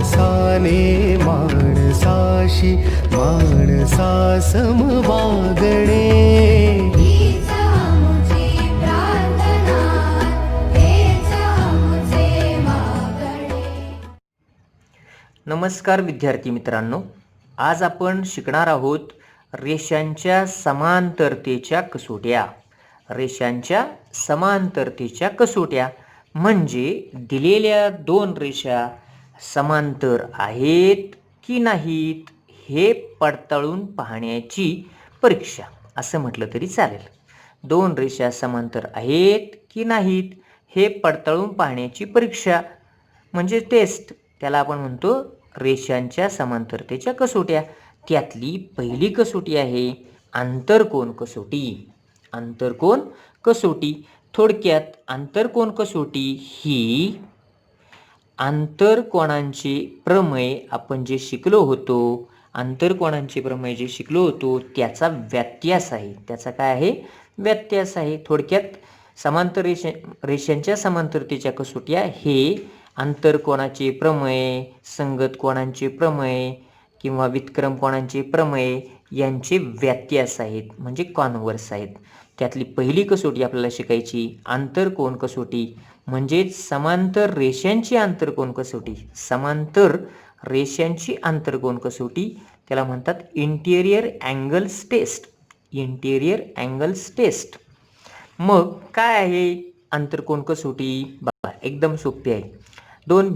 माणसाने माणसाशी माणसासम वागणे. हीच आमुची प्रार्थना, हेच आमुचे मागणे. नमस्कार विद्यार्थी मित्रांनो, आज आपण शिकणार आहोत रेषांच्या समांतरतेच्या कसोट्या. रेषांच्या समांतरतेच्या कसोट्या म्हणजे दिलेल्या दोन रेषा समांतर आहेत की नाहीत हे पडताळून पाहण्याची परीक्षा असं म्हटलं तरी चालेल. दोन रेषा समांतर आहेत की नाहीत हे पडताळून पाहण्याची परीक्षा म्हणजे टेस्ट, त्याला आपण म्हणतो रेषांच्या समांतरतेच्या कसोट्या. त्यातली पहिली कसोटी आहे आंतरकोन कसोटी. आंतरकोन कसोटी थोडक्यात आंतरकोन कसोटी ही आंतरकोनांचे प्रमेय आपण जे शिकलो होतो, आंतरकोनांचे प्रमेय जे शिकलो होतो त्याचा व्यत्यास आहे. त्याचा काय आहे? व्यत्यास आहे. थोडक्यात समांतर रेषांच्या समांतरतेच्या कसोट्या हे आंतरकोनाचे प्रमेय, संगत कोनांचे प्रमेय किंवा वितक्रम कोनांचे प्रमेय यांचे व्यत्यास आहेत म्हणजे कॉन्व्हर्स आहेत. त्यातली पहिली कसोटी आपल्याला शिकायची आंतरकोन कसोटी म्हणजेच समांतर रेषांची आंतरकोन कसोटी. समांतर रेषांची आंतरकोन कसोटी त्याला म्हणतात interior angles test. Interior angles test. मग काय आहे आंतरकोन कसोटी? बघा एकदम सोपी आहे. दोन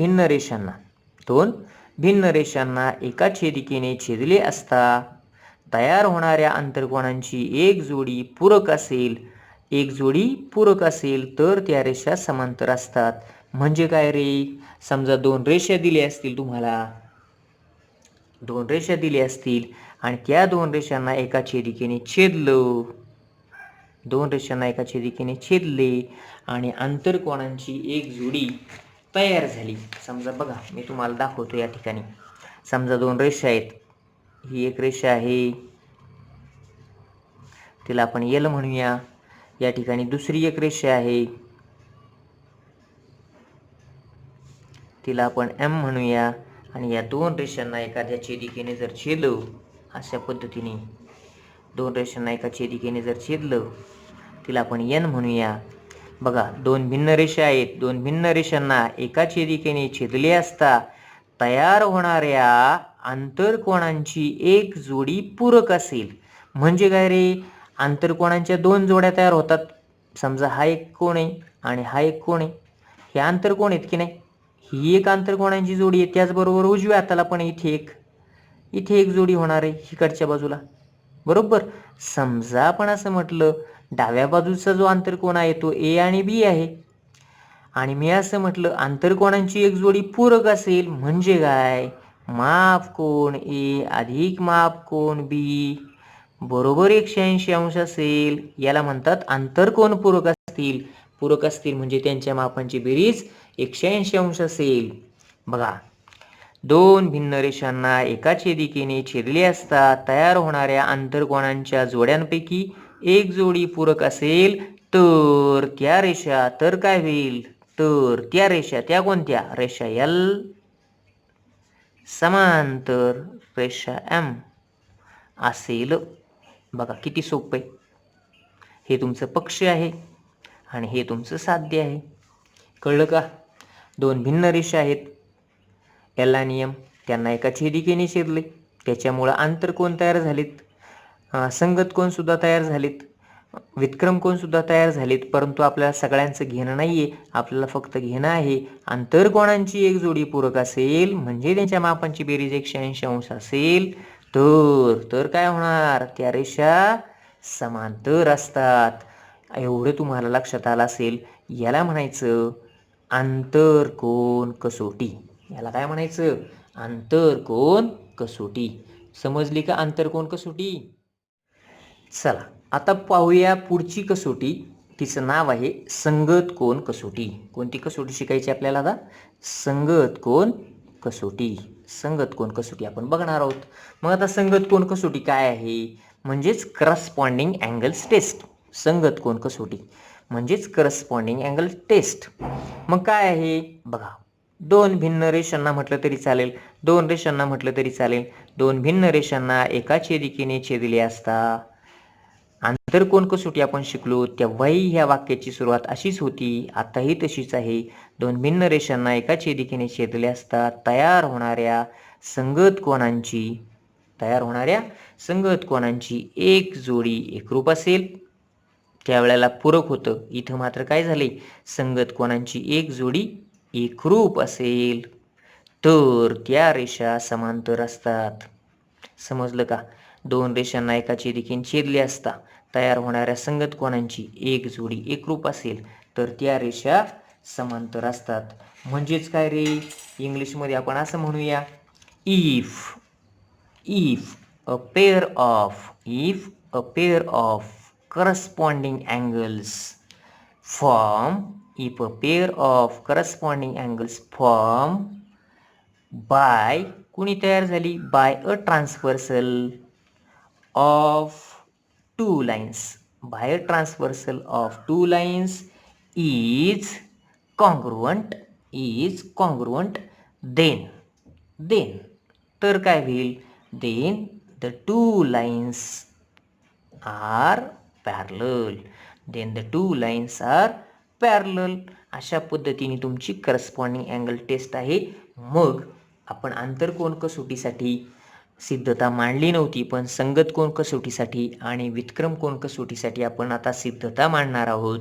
भिन्न रेषांना एका छेदिकेने छेदले असता तयार होणाऱ्या आंतरकोनांची एक जोडी पूरक असेल तर त्या रेषा समांतर असतात. म्हणजे काय रे? समजा दोन रेषा दिल्या असतील तुम्हाला, दोन रेषा दिल्या असतील आणि त्या दोन रेषांना एका छेदिकेने छेदलं, दोन रेषांना एका छेदिकेने छेदले आणि आंतरकोनांची एक जोडी तयार झाली. समजा बघा मी तुम्हाला दाखवतो या ठिकाणी. समजा दोन रेषा आहेत. ही एक रेषा आहे, तिला आपण एल म्हणूया. या ठिकाणी दुसरी एक रेषा आहे, तिला आपण एम म्हणूया. आणि या दोन रेषांना एखाद्या छेदिकेने जर छेदलं, अशा पद्धतीने दोन रेषांना एका छेदिकेने जर छेदलं, तिला आपण एन म्हणूया. बघा दोन भिन्न रेषा आहेत. दोन भिन्न रेषांना एका छेदिकेने छेदले असता तयार होणाऱ्या आंतरकोनांची एक जोडी पूरक असेल. म्हणजे काय रे? आंतरकोनांच्या दोन जोड्या तयार होतात. समजा हा एक कोण आहे आणि हा एक कोण आहे. हे आंतरकोन आहेत की नाही? ही एक आंतरकोनांची जोडी आहे. त्याचबरोबर उजव्या हाताला पण इथे एक जोडी होणार आहे इकडच्या बाजूला, बरोबर. समजा आपण असं म्हटलं डाव्या बाजूचा जो आंतरकोन आहे तो ए आणि बी आहे आणि मी असं म्हटलं आंतरकोनांची एक जोडी पूरक असेल. म्हणजे काय? माप कोन ए अधिक माप कोन बी बरोबर 180 अंश असेल. याला म्हणतात आंतरकोन पूरक असतील. पूरक असतील म्हणजे त्यांच्या मापांची बेरीज 180 अंश असेल. बघा दोन भिन्न रेषांना एका छेदिकेने छेदले असता तयार होणाऱ्या आंतरकोनांच्या जोड्यांपैकी एक जोडी पूरक असेल तर त्या रेषा, तर काय होईल? तर त्या रेषा, त्या कोणत्या? रेषा एल समांतर रेषा एम असेल. बघा किती सोपं आहे. हे तुमचं पक्ष आहे आणि हे तुमचं साध्य आहे. कळलं का? दोन भिन्न रेषा आहेत एल आणि एम, त्यांना एका छेदिकेने छेदले, त्याच्यामुळं आंतरकोन तयार झालेत, संगत कोन सुद्धा तयार झालेत, वितक्रम कोन सुद्धा तयार झालेत. परंतु आपल्याला सगळ्यांचं घेणं नाही आहे. आपल्याला फक्त घेणं आहे आंतरकोनांची एक जोडी पूरक असेल म्हणजे त्यांच्या मापांची बेरीज 180 अंश असेल तर काय होणार? त्या रेषा समांतर असतात. एवढं तुम्हाला लक्षात आलं असेल. याला म्हणायचं आंतरकोन कसोटी. याला काय म्हणायचं? आंतरकोन कसोटी. समजली का आंतरकोन कसोटी? चला आता पाहूया पुढची कसोटी. तिचं नाव आहे संगत कोन कसोटी. कोणती कसोटी शिकायची आपल्याला आता? संगत कोन कसोटी. संगत कोन कसोटी आपण बघणार आहोत. मग आता संगत कोन कसोटी काय आहे? म्हणजेच करस्पॉन्डिंग अँगल्स टेस्ट. संगत कोन कसोटी म्हणजेच करस्पॉन्डिंग अँगल टेस्ट. मग काय आहे? बघा दोन भिन्न रेषांना म्हटलं तरी चालेल, दोन रेषांना म्हटलं तरी चालेल. दोन भिन्न रेषांना एका छेदिकेने छेदले असता. आंतरकोन कसोटी आपण शिकलो तेव्हाही ह्या वाक्याची सुरुवात अशीच होती, आताही तशीच आहे. दोन भिन्न रेषांना एका छेदिकेने छेदले असता तयार होणाऱ्या संगत कोणांची एक जोडी एकरूप असेल. त्यावेळेला पूरक होतं. इथं मात्र काय झाले, संगत कोणांची एक जोडी एकरूप असेल तर त्या रेषा समांतर असतात. समजलं का? दोन रेषांना एका छेदिकेने छेदले असता तयार होणाऱ्या संगत कोणांची एक जोडी एकरूप असेल तर त्या रेषा समांतर असतात. म्हणजेच काय रे, इंग्लिशमध्ये आपण असं म्हणूया, if a pair of corresponding angles form by कुणी तयार झाली, by a transversal of two lines is congruent then तर काय होईल, then the two lines are parallel. अशा पद्धतीने तुमची करस्पॉन्डिंग अँगल टेस्ट आहे. मग आपण आंतरकोन कसोटीसाठी सिद्धता मांडली नव्हती, पण संगत कोन कसोटीसाठी आणि व्युत्क्रम कोन कसोटीसाठी आपण आता सिद्धता मांडणार आहोत.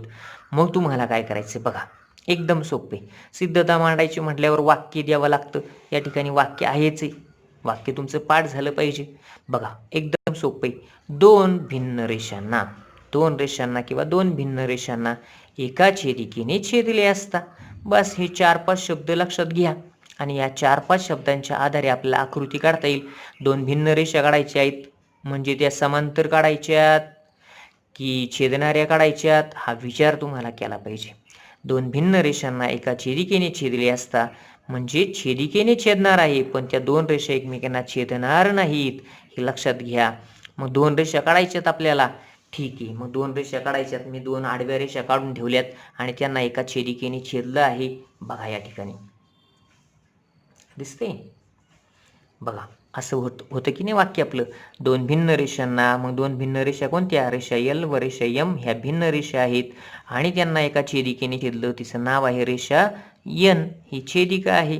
मग तुम्हाला काय करायचं बघा, एकदम सोपे. सिद्धता मांडायची म्हटल्यावर वाक्य द्यावं लागतं. या ठिकाणी वाक्य आहेच आहे, वाक्य तुमचं पाठ झालं पाहिजे. बघा एकदम सोपे. दोन भिन्न रेषांना किंवा दोन भिन्न रेषांना एका छेदिकेने छेदले असता. बस हे 4-5 शब्द लक्षात घ्या आणि या 4-5 शब्दांच्या आधारे आपल्याला आकृती काढता येईल. दोन भिन्न रेषा काढायच्या आहेत म्हणजे त्या समांतर काढायच्यात की छेदणाऱ्या काढायच्यात हा विचार तुम्हाला केला पाहिजे. दोन भिन्न रेषांना एका छेदिकेने छेदले असता म्हणजे छेदिकेने छेदणार आहे, पण त्या दोन रेषा एकमेकांना छेदणार नाहीत हे लक्षात घ्या. मग दोन रेषा काढायच्यात आपल्याला, ठीक आहे. मग दोन रेषा काढायच्यात, मी दोन आडव्या रेषा काढून ठेवल्यात आणि त्यांना एका छेदिकेने छेदलं आहे. बघा या ठिकाणी दिसते, बघा असं होतं की नाही वाक्य आपलं. दोन भिन्न रेषांना, मग दोन भिन्न रेषा कोणत्या, रेषा एल व रेषा एम ह्या भिन्न रेषा आहेत आणि त्यांना एका छेदिकेने छेदलं, तिचं नाव आहे रेषा एन. ही छेदिका आहे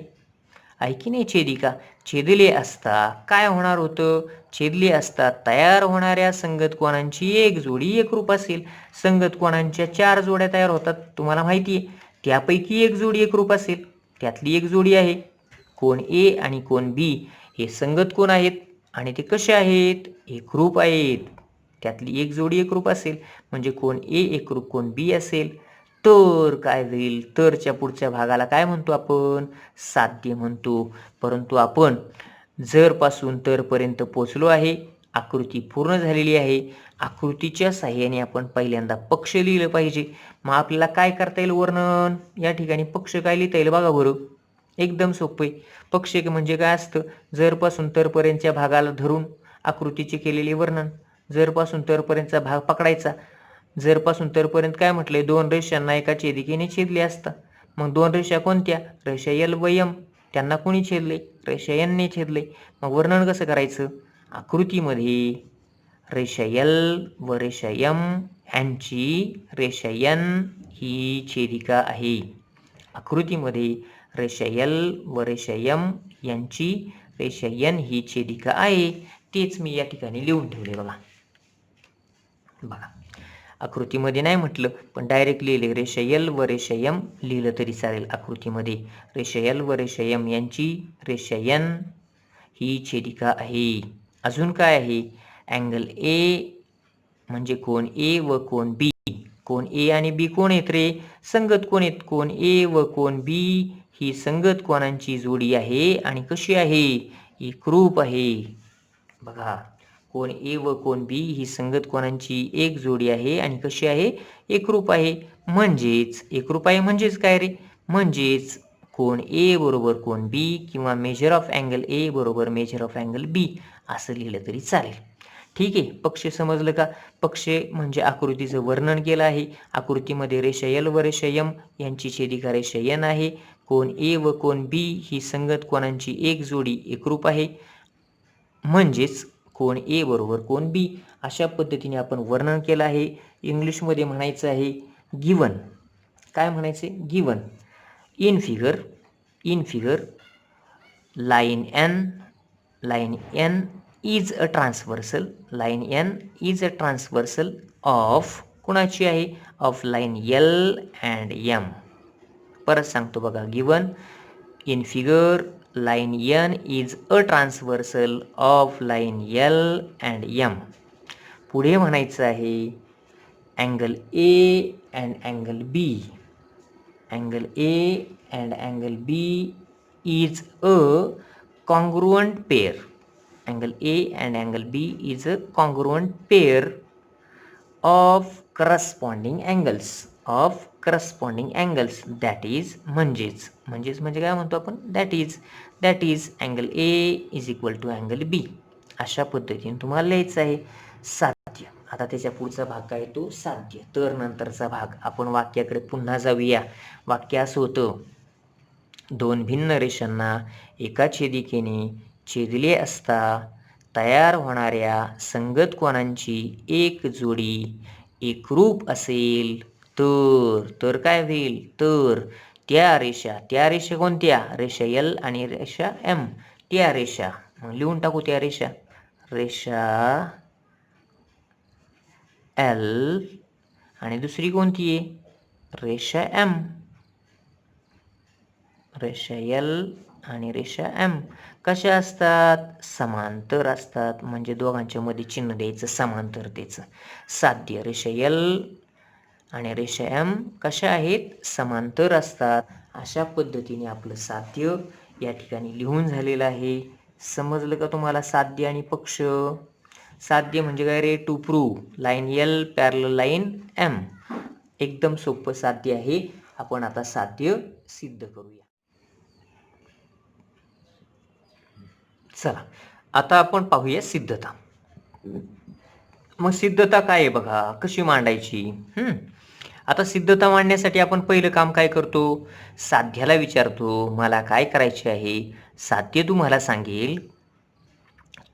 की नाही, छेदिका. छेदले असता काय होणार होतं, छेदले असता तयार होणाऱ्या संगत कोणांची एक जोडी एकरूप असेल. संगत कोणांच्या 4 जोड्या तयार होतात तुम्हाला माहिती आहे, त्यापैकी एक जोडी एकरूप असेल. त्यातली एक जोडी आहे कोण ए आणि कोण बी, हे संगत कोण आहेत आणि ते कसे आहेत, एकरूप आहेत. त्यातली एक जोडी एकरूप असेल म्हणजे कोण ए एकरूप कोण बी असेल. तर काय होईल, तरच्या पुढच्या भागाला काय म्हणतो आपण, साध्य म्हणतो. परंतु आपण जर पासून तर पर्यंत पोचलो आहे, आकृती पूर्ण झालेली आहे. आकृतीच्या साह्याने आपण पहिल्यांदा पक्ष लिहिलं पाहिजे. मग आपल्याला काय करता येईल, वर्णन. या ठिकाणी पक्ष काय लिहिता येईल बघा बरं, एकदम सोपे. पक्ष म्हणजे काय असतं, जर पासून तर पर्यंतच्या भागाला धरून आकृतीचे केलेले वर्णन. जर पासून तर पर्यंतचा भाग पकडायचा. जर पासून तर पर्यंत काय म्हटलंय, दोन रेषांना एका छेदिकेने छेदले असता. मग दोन रेषा कोणत्या, रेषा एल व एम, त्यांना कोणी छेदले, रेषा एन ने छेदले. मग वर्णन कसं करायचं, आकृतीमध्ये रेषा एल व रेषा एम यांची रेषा एन ही छेदिका आहे. आकृतीमध्ये रेषा एल व रेषा एम यांची रेषा एन ही छेदिका आहे. तेच मी या ठिकाणी लिहून ठेवले बघा. आकृतीमध्ये नाही म्हटलं पण डायरेक्ट लिहिले, रेषा एल व रेषा एम लिहिलं तरी चालेल. आकृतीमध्ये रेषा एल व रेषा एम यांची रेषा एन ही छेदिका आहे. अजून काय आहे, अँगल ए म्हणजे कोण ए व कोण बी. कोण ए आणि बी कोण आहेत रे, संगत कोण आहेत. कोण ए व कोण बी ही संगत कोणांची जोडी आहे आणि कशी आहे, एकरूप आहे. बघा, कोण ए व कोण बी ही संगत कोणांची एक जोडी आहे आणि कशी आहे, एकरूप आहे. म्हणजेच एकरूप आहे म्हणजेच काय रे, म्हणजेच कोण ए बरोबर कोण बी किंवा मेजर ऑफ अँगल ए बरोबर मेजर ऑफ अँगल बी असं लिहिलं तरी चालेल. ठीक आहे, पक्ष समजलं का. पक्ष म्हणजे आकृतीचं वर्णन केलं आहे. आकृतीमध्ये रेषा एल व रेषा एम यांची छेदिका रेषा एन आहे. कोन ए व कोन बी ही संगत कोनांची एक जोडी एकरूप आहे, म्हणजेच कोन ए बरोबर कोन बी. अशा पद्धतीने आपण वर्णन केलं आहे. इंग्लिशमध्ये म्हणायचं आहे गिवन. काय म्हणायचे? Given. In figure line N is a transversal. Line N is a transversal of कुणाची आहे? Of line L and M. परत सांगतो बघा. Given in figure line N is a transversal of line L and M. पुढे म्हणायचं आहे angle A and angle B. Angle A and angle B is a congruent pair. Angle A and angle B is a congruent pair of corresponding angles. That is म्हणजेच म्हणजे काय म्हणतो आपण? that is angle A is equal to angle B. अशा पद्धतीने तुम्हाला लिहायचं आहे. साध्य. आता त्याच्या पुढचा भाग काय? तो साध्य. तर नंतरचा भाग. आपण वाक्याकडे पुन्हा जाऊया. वाक्य असं होतं, दोन भिन्न रेषांना एका छेदिकेने छेदले असता तयार होणाऱ्या संगत कोनांची एक जोडी एकरूप असेल तर काय होईल? तर त्या रेषा कोणत्या? रेषा एल आणि रेषा एम. त्या रेषा मग लिहून टाकू. त्या रेषा एल आणि दुसरी कोणती आहे? रेषा एम. रेषा एल आणि रेषा एम कशा असतात? समांतर असतात. म्हणजे दोघांच्या मध्ये चिन्ह द्यायचं समांतरतेचं. साध्य. रेषा एल आणि रेषा एम कशा आहेत? समांतर असतात. अशा पद्धतीने आपलं साध्य या ठिकाणी लिहून झालेलं आहे. समजलं का तुम्हाला? साध्य आणि पक्ष. साध्य म्हणजे काय रे? To prove line L parallel line M. एकदम सोपं साध्य आहे. आपण आता साध्य सिद्ध करूया. चला आता आपण पाहूया सिद्धता. मग सिद्धता काय आहे बघा, कशी मांडायची. आता सिद्धता मांडण्यासाठी आपण पहिलं काम काय करतो? साध्याला विचारतो मला काय करायचे आहे. साध्य तुम्हाला सांगेल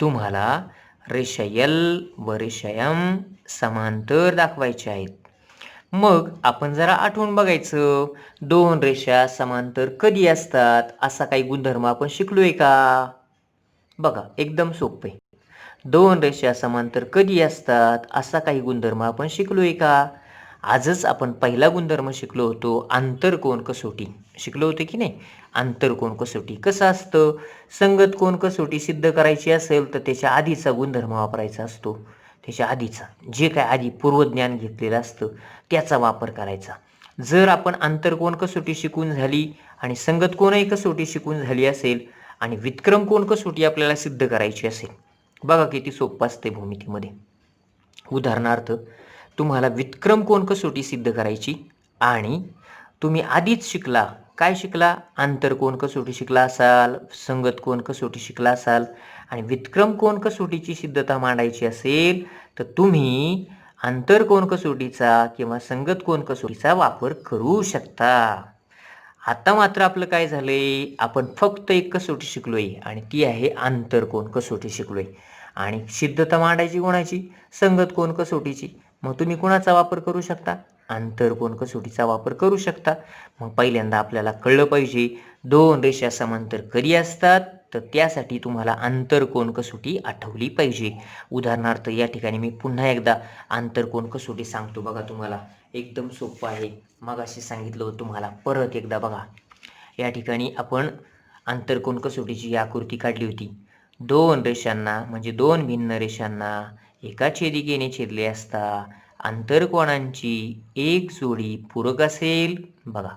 तुम्हाला रेषा एल व रेषा एम समांतर दाखवायचे आहेत. मग आपण जरा आठवून बघायचं, दोन रेषा समांतर कधी असतात असा काही गुणधर्म आपण शिकलोय का? बघा एकदम सोपे. दोन रेषा समांतर कधी असतात असा काही गुणधर्म आपण शिकलोय का? आजच आपण पहिला गुणधर्म शिकलो होतो, आंतरकोन कसोटी शिकलो होतो की नाही. आंतरकोन कसोटी कसं असतं? संगत कोन कसोटी सिद्ध करायची असेल तर त्याच्या आधीचा गुणधर्म वापरायचा असतो. त्याच्या आधीचा जे काय आधी पूर्वज्ञान घेतलेलं असतं त्याचा वापर करायचा. जर आपण आंतरकोन कसोटी शिकून झाली आणि संगत कोनही कसोटी शिकून झाली असेल आणि व्युत्क्रम कोन कसोटी आपल्याला सिद्ध करायची असेल, बघा किती सोपं असते भूमितीमध्ये. उदाहरणार्थ तुम्हाला व्युत्क्रम कोन कसोटी सिद्ध करायची आणि तुम्ही आधीच शिकला, काय शिकला? आंतरकोन कसोटी शिकला असाल, संगत कोन कसोटी शिकला असाल आणि व्युत्क्रम कोन कसोटीची सिद्धता मांडायची असेल तर तुम्ही आंतरकोन कसोटीचा किंवा संगत कोन कसोटीचा वापर करू शकता. आता मात्र आपलं काय झालंय, आपण फक्त एक कसोटी शिकलोय आणि ती आहे आंतरकोन कसोटी शिकलोय आणि सिद्धता मांडायची कोणाची? संगत कोन कसोटीची. मग तुम्ही कोणाचा वापर करू शकता? आंतरकोन कसोटीचा वापर करू शकता. मग पहिल्यांदा आपल्याला कळलं पाहिजे दोन रेषा समांतर कधी असतात, तर त्यासाठी तुम्हाला आंतरकोन कसोटी आठवली पाहिजे. उदाहरणार्थ या ठिकाणी मी पुन्हा एकदा आंतरकोन कसोटी सांगतो बघा. तुम्हाला एकदम सोपं आहे. मगाशी सांगितलं होतं तुम्हाला, परत एकदा बघा. या ठिकाणी आपण आंतरकोन कसोटीची आकृती काढली होती. दोन रेषांना म्हणजे दोन भिन्न रेषांना एका छेदिकेने छेदले असता आंतरकोनांची एक जोडी पूरक असेल. बघा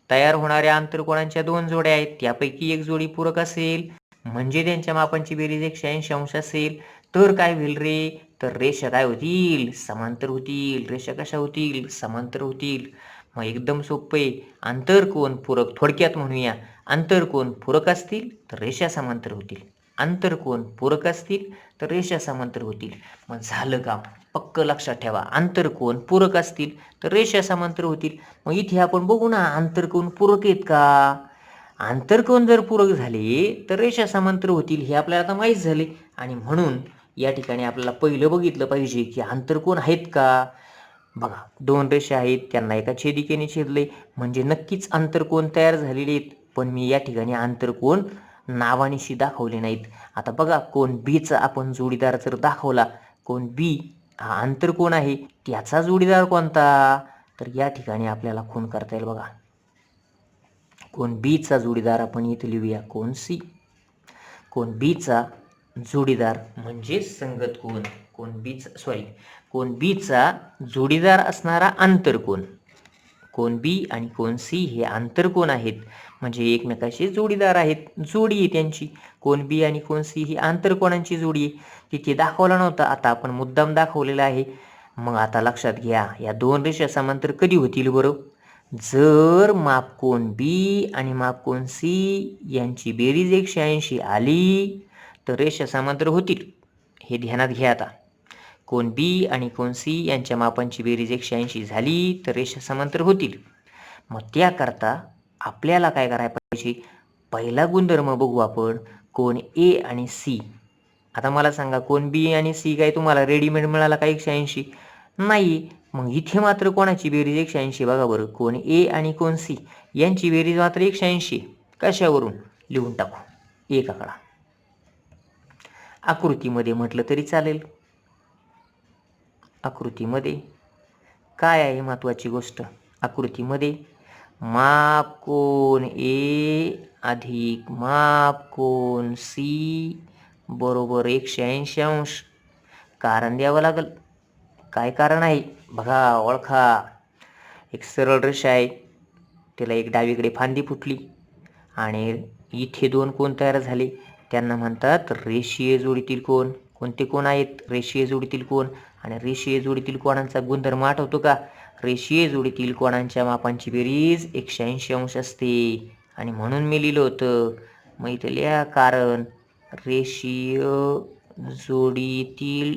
तयार होणाऱ्या आंतरकोनांच्या दोन जोड्या आहेत, त्यापैकी एक जोडी पूरक असेल म्हणजे त्यांच्या मापांची बेरीज 180 अंश असेल. तर काय होईल रे? तर रेषा काय होतील? समांतर होतील. रेषा कशा होतील? समांतर होतील. मग एकदम सोपे. आंतरकोन पूरक, थोडक्यात म्हणूया, आंतरकोन पूरक असतील तर रेषा समांतर होतील. आंतरकोन पूरक असतील तर रेषा समांतर होतील. मग झालं काम. पक्क लक्षात ठेवा, आंतरकोन पूरक असतील तर रेषा समांतर होतील. मग इथे आपण बघू ना आंतरकोन पूरक आहेत का. आंतरकोन जर पूरक झाले तर रेषा समांतर होतील हे आपल्याला आता माहीत झाले. आणि म्हणून या ठिकाणी आपल्याला पहिलं बघितलं पाहिजे की आंतरकोन आहेत का. बघा, दोन रेषा आहेत, त्यांना एका छेदिकेने छेदले म्हणजे नक्कीच आंतरकोन तयार झालेले आहेत. पण मी या ठिकाणी आंतरकोन नावानिशी दाखवले नाहीत. आता बघा, कोन बीचा आपण जोडीदार जर दाखवला, कोन बी हा आंतरकोन आहे, त्याचा जोडीदार कोणता, तर या ठिकाणी आपल्याला खूण करता येईल. बघा, कोन बीचा जोडीदार आपण इथे लिहूया कोन सी. कोन बीचा जोडीदार म्हणजे संगत कोन. कोन बीचा जोडीदार असणारा आंतरकोन. कोन बी आणि कोन सी हे आंतरकोन आहेत म्हणजे एकमेकाशी जोडीदार आहेत, जोडी आहे त्यांची. कोन बी आणि कोन सी ही आंतरकोनांची जोडी आहे. तिथे दाखवला नव्हता, आता आपण मुद्दाम दाखवलेला आहे. मग आता लक्षात घ्या, या दोन रेषा समांतर कधी होतील बरं, जर मापकोन बी आणि मापकोन सी यांची बेरीज 180 आली तर रेषा समांतर होतील. हे ध्यानात घ्या. आता कोन बी आणि कोन सी यांच्या मापांची बेरीज 180 झाली तर रेषा समांतर होतील. मग त्याकरता आपल्याला काय करायला पाहिजे, पहिला गुणधर्म बघू आपण, कोन ए आणि सी. आता मला सांगा, कोन बी आणि सी काय तुम्हाला रेडीमेड मिळाला का 180? नाही. मग इथे मात्र कोणाची बेरीज 180 बघा बरं, कोन ए आणि कोन सी यांची बेरीज मात्र 180. कशावरून लिहून टाकू, एक आकडा. आकृतीमध्ये म्हटलं तरी चालेल. आकृतीमध्ये काय आहे महत्त्वाची गोष्ट, आकृतीमध्ये माप कोन ए अधिक माप कोन सी बरोबर 180 अंश. कारण द्यावं लागल. काय कारण आहे बघा, ओळखा. एक सरळ रेषा आहे, त्याला एक डावीकडे फांदी फुटली आणि इथे दोन कोन तयार झाले, त्यांना म्हणतात रेषीय जोडीतील कोन. कोणते कोन आहेत, रेषीय जोडीतील कोन. आणि रेषीय जोडीतील कोणांचा गुणधर्म आठवतो का, रेषीय जोडीतील कोणांच्या मापांची बेरीज 180 अंश असते. आणि म्हणून मी लिहिलं होतं, मग इथं लिहा कारण रेषीय जोडीतील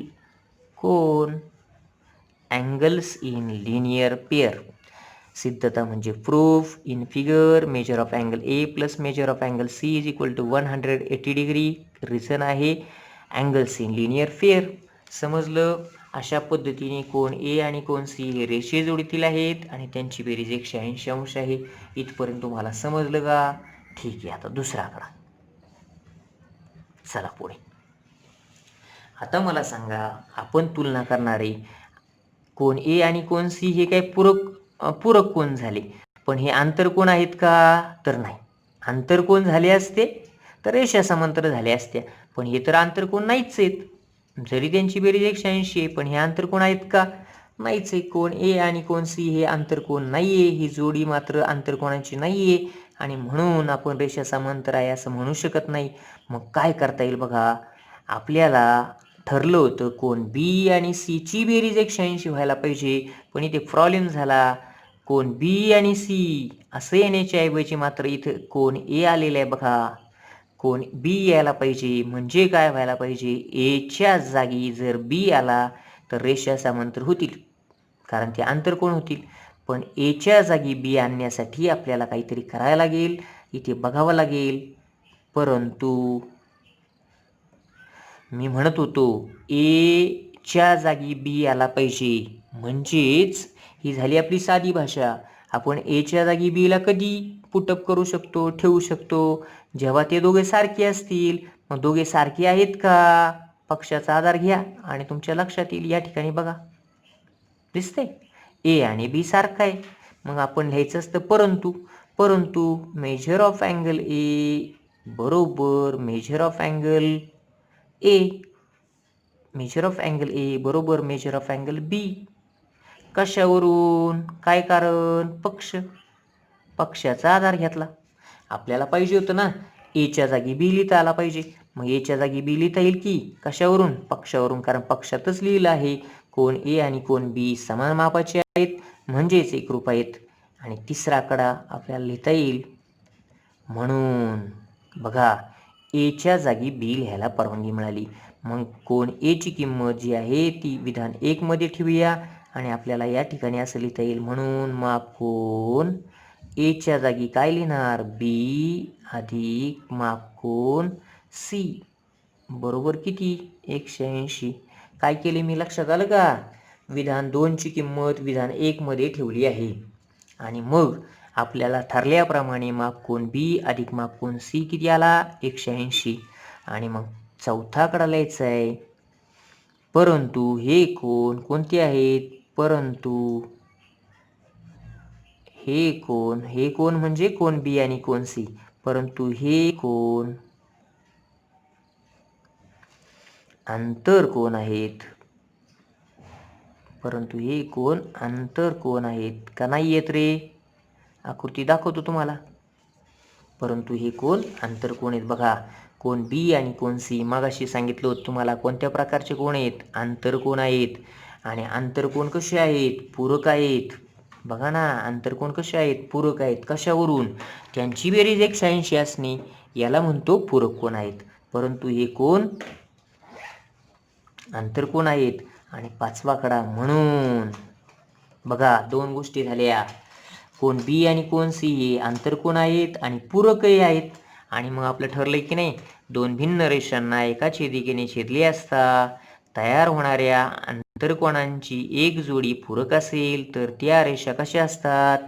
कोन, अँगल्स इन लिनियर पेअर. सिद्धता म्हणजे proof. In figure measure of angle A plus measure of angle C is equal to 180 degree. Reason आहे अँगल्स इन लिनियर पेअर. समजलं. अशा पद्धतीने कोन ए आणि कोन सी हे रेषीय जोडीतील आहेत आणि त्यांची बेरीज 180 अंश आहे. इथपर्यंत तुम्हाला समजलं का? ठीक आहे. आता दुसरा आकडा. चला पुढे. आता मला सांगा, आपण तुलना करणारे कोन ए आणि कोन सी हे काय पूरक कोन झाले, पण हे आंतरकोन आहेत का, तर नाही. आंतरकोन झाले असते तर रेषा समांतर झाल्या असत्या, पण हे तर आंतरकोन नाहीच आहेत. जरी त्यांची बेरीज 180 आहे, पण हे आंतरकोन आहेत का, नाहीच आहे. कोन ए आणि कोन सी हे आंतरकोन नाहीये, ही जोडी मात्र आंतरकोनांची नाहीये आणि म्हणून आपण रेषा समांतर आहे असं म्हणू शकत नाही. मग काय करता येईल बघा, आपल्याला ठरलं होतं कोन बी आणि सी ची बेरीज 180 व्हायला पाहिजे, पण इथे प्रॉब्लेम झाला. कोन बी आणि सी असं येण्याच्या ऐवजी मात्र इथं कोन ए आलेलं आहे बघा. कोन बी यायला पाहिजे म्हणजे काय व्हायला पाहिजे, एच्या जागी जर बी आला तर रेषा समांतर होतील, कारण ते आंतरकोन होतील. पण एच्या जागी बी आणण्यासाठी आपल्याला काहीतरी करायला लागेल, इथे बघावं लागेल. परंतु मी म्हणत होतो एच्या जागी बी आला पाहिजे, म्हणजेच ही झाली आपली साधी भाषा. आपण एच्या जागी बीला कधी पुटअप करू शकतो, ठेवू शकतो, जेव्हा ते दोघे सारखे असतील. मग दोघे सारखे आहेत का, पक्षाचा आधार घ्या आणि तुमच्या लक्षात येईल. या ठिकाणी बघा, दिसतंय ए आणि बी सारखा आहे. मग आपण लिहायचं असतं परंतु मेजर ऑफ अँगल ए बरोबर major of angle A, major of angle ए बरोबर मेजर ऑफ अँगल बी. कशावरून, काय कारण, पक्षाचा आधार घेतला. आपल्याला पाहिजे होतं ना एच्या जागी बी लिहिता आला पाहिजे. मग एच्या जागी बी लिहिता येईल की कशावरून, पक्षावरून, कारण पक्षातच लिहिलं आहे. कोन ए आणि कोन बी समान मापाचे आहेत म्हणजेच एकरूप आहेत. आणि तिसरा आकडा आपल्याला लिहिता येईल. म्हणून बघा, एच्या जागी बी लिहायला परवानगी मिळाली. मग कोन एची किंमत जी आहे ती विधान 1 मध्ये ठेवूया आणि आपल्याला या ठिकाणी असं लिहिता येईल, म्हणून माप कोन एच्या जागी काय लिहिणार? बी अधिक मापकोन सी बरोबर किती? 180. काय केले मी लक्षात आलं का? विधान 2ची किंमत विधान 1 मध्ये ठेवली आहे आणि मग आपल्याला ठरल्याप्रमाणे मापकोन बी अधिक मापकोन सी किती आला? 180. आणि मग चौथा आकडा लिहायचा आहे. परंतु हे कोण कोणते आहेत? परंतु हे कोण म्हणजे कोण बी आणि कोण सी. परंतु हे कोण अंतर कोण आहेत. परंतु हे कोण अंतर कोण आहेत का नाही येत रे? आकृती दाखवतो तुम्हाला. परंतु हे कोण अंतर कोण आहेत. बघा कोण बी आणि कोण सी मगाशी सांगितलं होतं तुम्हाला कोणत्या प्रकारचे कोण आहेत? आंतर कोण आहेत. आणि आंतर कोण कसे आहेत? पूरक आहेत. बघा ना आंतर कोण कसे आहेत? पूरक आहेत. कशावरून? त्यांची बेरीज 180 असणे याला म्हणतो पूरक कोण आहेत. परंतु हे कोण अंतर कोण आहेत. आणि 5वा आकडा म्हणून बघा 2 गोष्टी झाल्या. कोण बी आणि कोण सी हे आंतर कोण आहेत आणि पूरकही आहेत. आणि मग आपलं ठरलंय की नाही 2 भिन्न रेषांना एका छेदिकेने छेदले असता तयार होणाऱ्या आंतरकोनांची एक जोडी पूरक असेल तर त्या रेषा कशा असतात?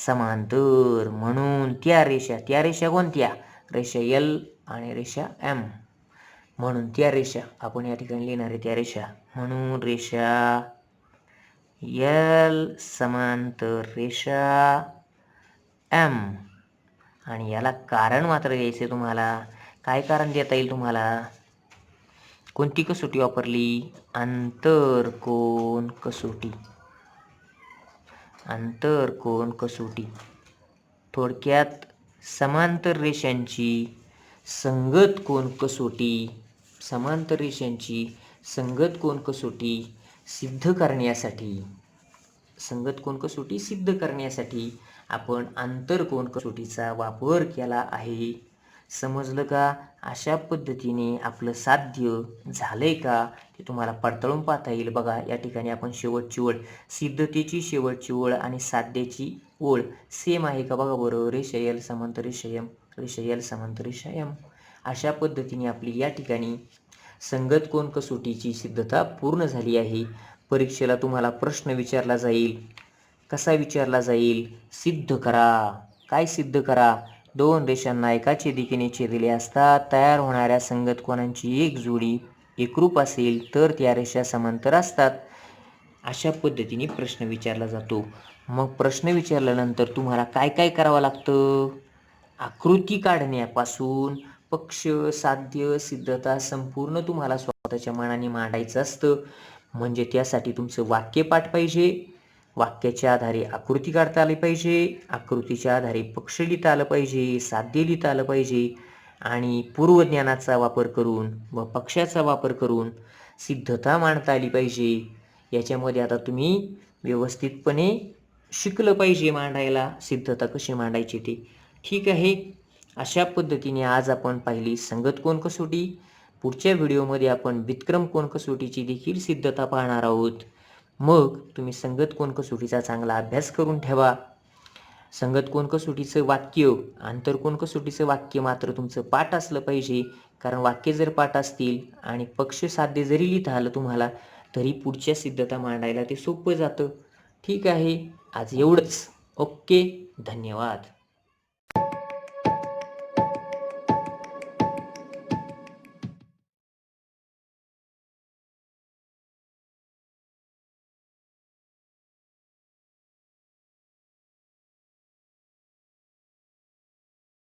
समांतर. म्हणून त्या रेषा कोणत्या? रेषा एल आणि रेषा एम. म्हणून त्या रेषा आपण या ठिकाणी लिहिणार आहे त्या रेषा. म्हणून रेषा एल समांतर रेषा एम. आणि याला कारण मात्र द्यायचे तुम्हाला. काय कारण देता येईल तुम्हाला? कोणती कसोटी वापरली? आंतरकोन कसोटी. आंतरकोन कसोटी. थोडक्यात समांतर रेषांची संगत कोन कसोटी. समांतर रेषांची संगत कोन कसोटी सिद्ध करण्यासाठी आपण आंतरकोन कसोटीचा वापर केला आहे. समजलं का? अशा पद्धतीने आपलं साध्य झालंय का ते तुम्हाला पडताळून पाहता येईल. बघा या ठिकाणी आपण शेवटची ओळ सिद्धतेची शेवटची ओळ आणि साध्याची ओळ सेम आहे का? बघा बरं. रेषा एल समांतर रेषा एम, रेषा एल समांतर रेषा एम. अशा पद्धतीने आपली या ठिकाणी संगत कोन कसोटीची सिद्धता पूर्ण झाली आहे. परीक्षेला तुम्हाला प्रश्न विचारला जाईल. कसा विचारला जाईल? सिद्ध करा. काय सिद्ध करा? 2 रेषांना एका छेदिकेने छेदले असता तयार होणाऱ्या संगत कोनांची एक जोडी एकरूप असेल तर त्या रेषा समांतर असतात. अशा पद्धतीने प्रश्न विचारला जातो. मग प्रश्न विचारल्यानंतर तुम्हाला काय काय करावं लागतं? आकृती काढण्यापासून पक्ष, साध्य, सिद्धता संपूर्ण तुम्हाला स्वतःच्या मनाने मांडायचं असतं. म्हणजे त्यासाठी तुमचं वाक्यपाठ पाहिजे. वाक्याच्या आधारे आकृती काढता आली पाहिजे. आकृतीच्या आधारे पक्ष लिहिता आलं पाहिजे. साध्य लिहिता आलं पाहिजे. आणि पूर्वज्ञानाचा वापर करून व पक्षाचा वापर करून सिद्धता मांडता आली पाहिजे. याच्यामध्ये आता तुम्ही व्यवस्थितपणे शिकलं पाहिजे मांडायला. सिद्धता कशी मांडायची ते. ठीक आहे. अशा पद्धतीने आज आपण पाहिली संगत कोन कसोटी. पुढच्या व्हिडिओमध्ये आपण व्युत्क्रम कोन कसोटीची देखील सिद्धता पाहणार आहोत. मग तुम्ही संगत कोन कसोटीचा चांगला अभ्यास करून ठेवा. संगत कोन कसोटीचं वाक्य, आंतरकोन कसोटीचं वाक्य मात्र तुमचं पाठ असलं पाहिजे. कारण वाक्य जर पाठ असतील आणि पक्ष साध्य जरी लिहिता आलं तुम्हाला तरी पुढच्या सिद्धता मांडायला ते सोपं जातं. ठीक आहे. आज एवढंच. ओके. धन्यवाद.